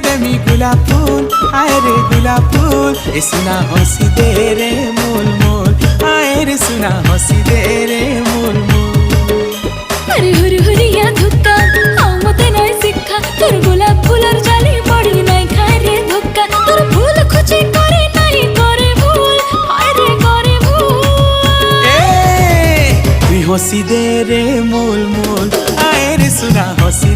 देमी गुलाब फूल, आए रे गुलाब फूल। ए सुना हंसी दे रे मोल मोल, आए रे सुना हंसी दे रे मोल मोल। अरे हुरी हुरिया धुक्का हाँ मते नाय शिक्षा, तोर गुलाब फूलर जाली बड़ी नाय खाए रे धोक्का। तोर फूल खुची करे नाई करे भूल, हाय रे करे भूल। ए तुई हंसी दे रे मोल मोल, आए रे सुना हंसी